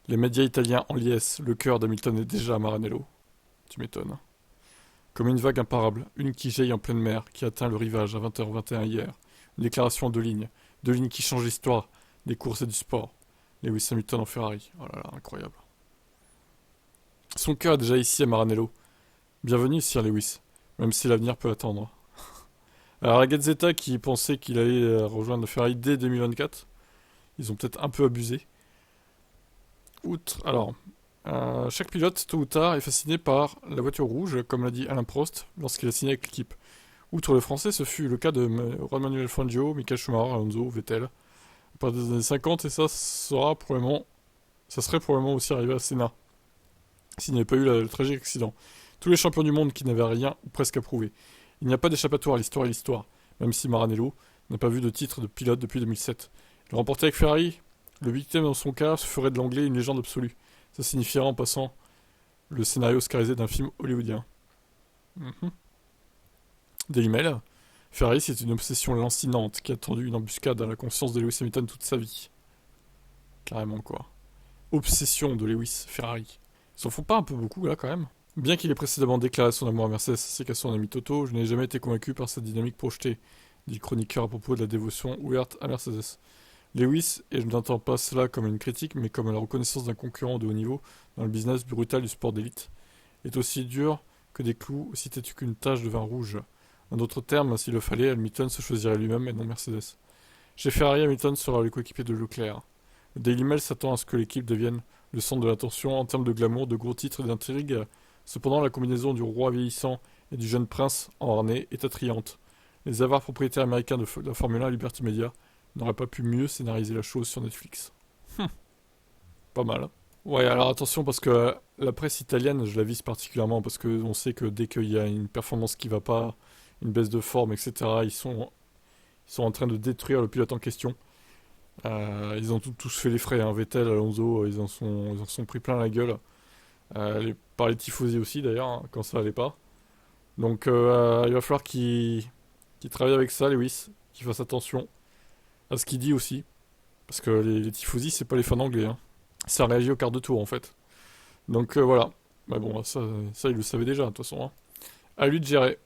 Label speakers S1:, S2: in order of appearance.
S1: Les médias italiens en liesse, le cœur d'Hamilton est déjà à Maranello. Tu m'étonnes. Comme une vague imparable, une qui jaillit en pleine mer, qui atteint le rivage à 20h21 hier. Une déclaration en deux lignes qui changent l'histoire des courses et du sport. Lewis Hamilton en Ferrari. Oh là là, incroyable. Son cœur est déjà ici à Maranello. Bienvenue, Sir Lewis, même si l'avenir peut attendre. Alors la Gazzetta qui pensait qu'il allait rejoindre Ferrari dès 2024, ils ont peut-être un peu abusé. Chaque pilote, tôt ou tard, est fasciné par la voiture rouge, comme l'a dit Alain Prost lorsqu'il a signé avec l'équipe. Outre le français, ce fut le cas de Juan Manuel Fangio, Michael Schumacher, Alonso, Vettel. À partir des années 50, et ça serait probablement aussi arrivé à Senna, s'il n'y avait pas eu le tragique accident. Tous les champions du monde qui n'avaient rien ou presque à prouver. Il n'y a pas d'échappatoire, l'histoire est l'histoire, même si Maranello n'a pas vu de titre de pilote depuis 2007. Le remporter avec Ferrari, le huitième dans son cas, ferait de l'anglais une légende absolue. Ça signifierait en passant le scénario oscarisé d'un film hollywoodien. Mhm. Daily Mail. Ferrari, c'est une obsession lancinante qui a tendu une embuscade à la conscience de Lewis Hamilton toute sa vie. Carrément quoi. Obsession de Lewis, Ferrari. Ils s'en font pas un peu beaucoup là quand même. Bien qu'il ait précédemment déclaré son amour à Mercedes ainsi qu'à son ami Toto, je n'ai jamais été convaincu par cette dynamique projetée, dit le chroniqueur à propos de la dévotion ouverte à Mercedes. Lewis, et je n'entends pas cela comme une critique, mais comme la reconnaissance d'un concurrent de haut niveau dans le business brutal du sport d'élite, est aussi dur que des clous, aussi têtu qu'une tache de vin rouge. En d'autres termes, s'il le fallait, Hamilton se choisirait lui-même et non Mercedes. Chez Ferrari, Hamilton sera le coéquipier de Leclerc. Le Daily Mail s'attend à ce que l'équipe devienne le centre de l'attention en termes de glamour, de gros titres et d'intrigue. Cependant, la combinaison du roi vieillissant et du jeune prince en harnais est attrayante. Les avares propriétaires américains de la Formule 1 Liberty Media n'auraient pas pu mieux scénariser la chose sur Netflix. Pas mal. Ouais, alors attention parce que la presse italienne, je la vise particulièrement parce que on sait que dès qu'il y a une performance qui va pas, une baisse de forme, etc., ils sont en train de détruire le pilote en question. Ils ont tous fait les frais, hein. Vettel, Alonso, ils en sont pris plein la gueule. Par les tifosi aussi d'ailleurs, hein, quand ça allait pas. Donc il va falloir qu'il travaille avec ça, Lewis, qu'il fasse attention à ce qu'il dit aussi. Parce que les tifosi, c'est pas les fans anglais, hein. Ça réagit au quart de tour en fait. Donc voilà. Bah bon, ça il le savait déjà de toute façon, hein. À lui de gérer.